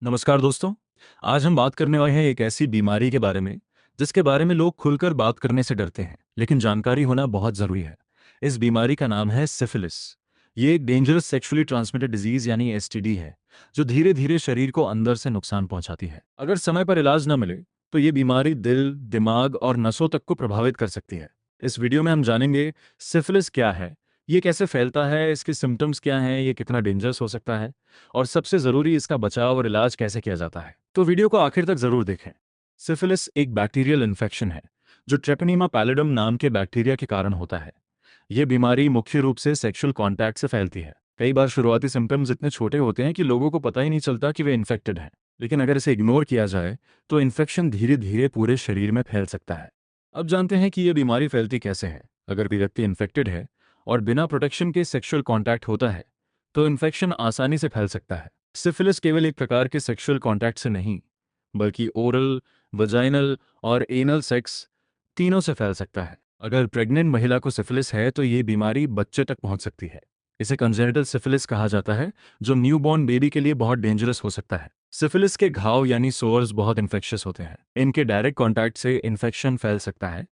नमस्कार दोस्तों। आज हम बात करने वाले हैं एक ऐसी बीमारी के बारे में जिसके बारे में लोग खुलकर बात करने से डरते हैं, लेकिन जानकारी होना बहुत ज़रूरी है। इस बीमारी का नाम है सिफिलिस। ये एक डेंजरस सेक्सुअली ट्रांसमिटेड डिजीज यानी एसटीडी है, जो धीरे धीरे शरीर को अंदर से नुकसान पहुंचाती है। अगर समय पर इलाज न मिले तो ये बीमारी दिल, दिमाग और नसों तक को प्रभावित कर सकती है। इस वीडियो में हम जानेंगे सिफिलिस क्या है, ये कैसे फैलता है, इसके सिम्टम्स क्या हैं, ये कितना डेंजरस हो सकता है और सबसे ज़रूरी इसका बचाव और इलाज कैसे किया जाता है। तो वीडियो को आखिर तक ज़रूर देखें। सिफिलिस एक बैक्टीरियल इन्फेक्शन है जो ट्रेपनीमा पैलिडम नाम के बैक्टीरिया के कारण होता है। ये बीमारी मुख्य रूप से सेक्सुअल कॉन्टैक्ट से फैलती है। कई बार शुरुआती सिम्टम्स इतने छोटे होते हैं कि लोगों को पता ही नहीं चलता कि वे इन्फेक्टेड हैं, लेकिन अगर इसे इग्नोर किया जाए तो इन्फेक्शन धीरे धीरे पूरे शरीर में फैल सकता है। अब जानते हैं कि ये बीमारी फैलती कैसे है। अगर कोई व्यक्ति इन्फेक्टेड है और बिना प्रोटेक्शन के सेक्सुअल कॉन्टैक्ट होता है तो इन्फेक्शन आसानी से फैल सकता है। सिफिलिस केवल एक प्रकार के सेक्सुअल कॉन्टैक्ट से नहीं, बल्कि ओरल, वजाइनल और एनल सेक्स तीनों से फैल सकता है। अगर प्रेग्नेंट महिला को सिफिलिस है तो ये बीमारी बच्चे तक पहुंच सकती है। इसे कंजेनिटल सिफिलिस कहा जाता है, जो न्यूबॉर्न बेबी के लिए बहुत डेंजरस हो सकता है। सिफिलिस के घाव यानी सोर्स बहुत इन्फेक्शियस होते हैं। इनके डायरेक्ट कॉन्टैक्ट से इन्फेक्शन फैल सकता है।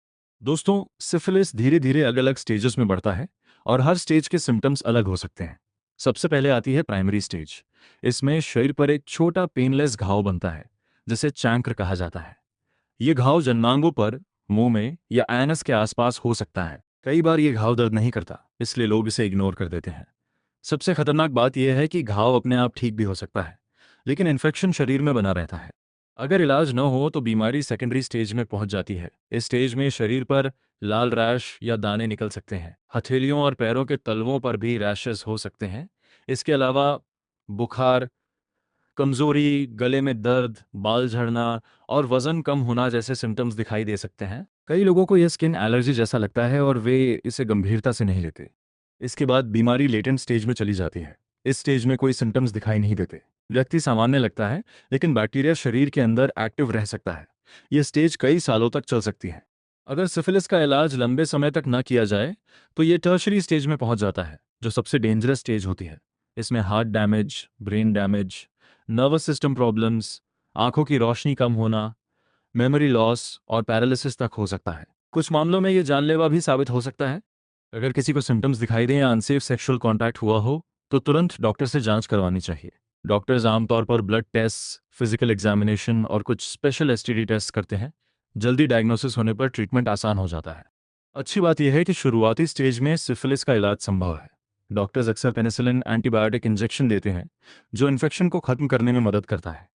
दोस्तों, सिफिलिस धीरे धीरे अलग अलग स्टेजेस में बढ़ता है और हर स्टेज के सिम्टम्स अलग हो सकते हैं। सबसे पहले आती है प्राइमरी स्टेज। इसमें शरीर पर एक छोटा पेनलेस घाव बनता है, जिसे चैंक्र कहा जाता है। ये घाव जन्नांगों पर, मुंह में या एनस के आसपास हो सकता है। कई बार ये घाव दर्द नहीं करता, इसलिए लोग इसे इग्नोर कर देते हैं। सबसे खतरनाक बात यह है कि घाव अपने आप ठीक भी हो सकता है, लेकिन इन्फेक्शन शरीर में बना रहता है। अगर इलाज न हो तो बीमारी सेकेंडरी स्टेज में पहुंच जाती है। इस स्टेज में शरीर पर लाल रैश या दाने निकल सकते हैं। हथेलियों और पैरों के तलवों पर भी रैशेस हो सकते हैं। इसके अलावा बुखार, कमजोरी, गले में दर्द, बाल झड़ना और वजन कम होना जैसे सिम्टम्स दिखाई दे सकते हैं। कई लोगों को यह स्किन एलर्जी जैसा लगता है और वे इसे गंभीरता से नहीं लेते। इसके बाद बीमारी लेटेंट स्टेज में चली जाती है। इस स्टेज में कोई सिम्टम्स दिखाई नहीं देते, व्यक्ति सामान्य लगता है, लेकिन बैक्टीरिया शरीर के अंदर एक्टिव रह सकता है। यह स्टेज कई सालों तक चल सकती है। अगर सिफिलिस का इलाज लंबे समय तक न किया जाए तो ये टर्शरी स्टेज में पहुंच जाता है, जो सबसे डेंजरस स्टेज होती है। इसमें heart damage, brain damage, nervous system problems, आंखों की रोशनी कम होना, मेमोरी लॉस और पैरालिसिस तक हो सकता है। कुछ मामलों में ये जानलेवा भी साबित हो सकता है। अगर किसी को सिम्टम्स दिखाई दें या अनसेफ सेक्सुअल कॉन्टैक्ट हुआ हो तो तुरंत डॉक्टर से जांच करवानी चाहिए। डॉक्टर्स आमतौर पर ब्लड टेस्ट, फिजिकल एग्जामिनेशन और कुछ स्पेशल एसटीडी टेस्ट करते हैं। जल्दी डायग्नोसिस होने पर ट्रीटमेंट आसान हो जाता है। अच्छी बात यह है कि शुरुआती स्टेज में सिफिलिस का इलाज संभव है। डॉक्टर्स अक्सर पेनिसिलिन एंटीबायोटिक इंजेक्शन देते हैं, जो इन्फेक्शन को खत्म करने में मदद करता है।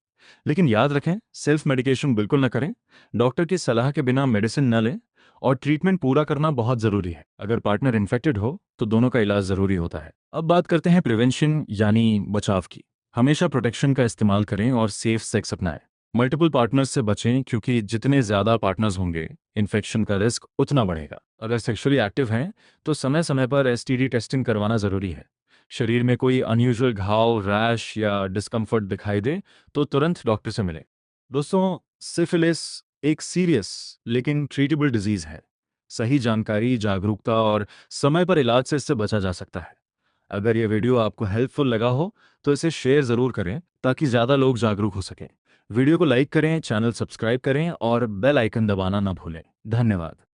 लेकिन याद रखें, सेल्फ मेडिकेशन बिल्कुल न करें। डॉक्टर की सलाह के बिना मेडिसिन न लें और ट्रीटमेंट पूरा करना बहुत जरूरी है। अगर पार्टनर इन्फेक्टेड हो तो दोनों का इलाज जरूरी होता है। अब बात करते हैं प्रिवेंशन यानी बचाव की। हमेशा प्रोटेक्शन का इस्तेमाल करें और सेफ सेक्स अपनाएं। मल्टीपल पार्टनर्स से बचें, क्योंकि जितने ज्यादा पार्टनर्स होंगे इन्फेक्शन का रिस्क उतना बढ़ेगा। अगर सेक्सुअली एक्टिव हैं तो समय समय पर एसटीडी टेस्टिंग करवाना जरूरी है। शरीर में कोई अनयूजुअल घाव, रैश या डिस्कम्फर्ट दिखाई दे तो तुरंत डॉक्टर से मिलें। दोस्तों, सिफिलिस एक सीरियस लेकिन ट्रीटेबल डिजीज है। सही जानकारी, जागरूकता और समय पर इलाज से इससे बचा जा सकता है। अगर यह वीडियो आपको हेल्पफुल लगा हो तो इसे शेयर जरूर करें, ताकि ज़्यादा लोग जागरूक हो सकें। वीडियो को लाइक करें, चैनल सब्सक्राइब करें और बेल आइकन दबाना ना भूलें। धन्यवाद।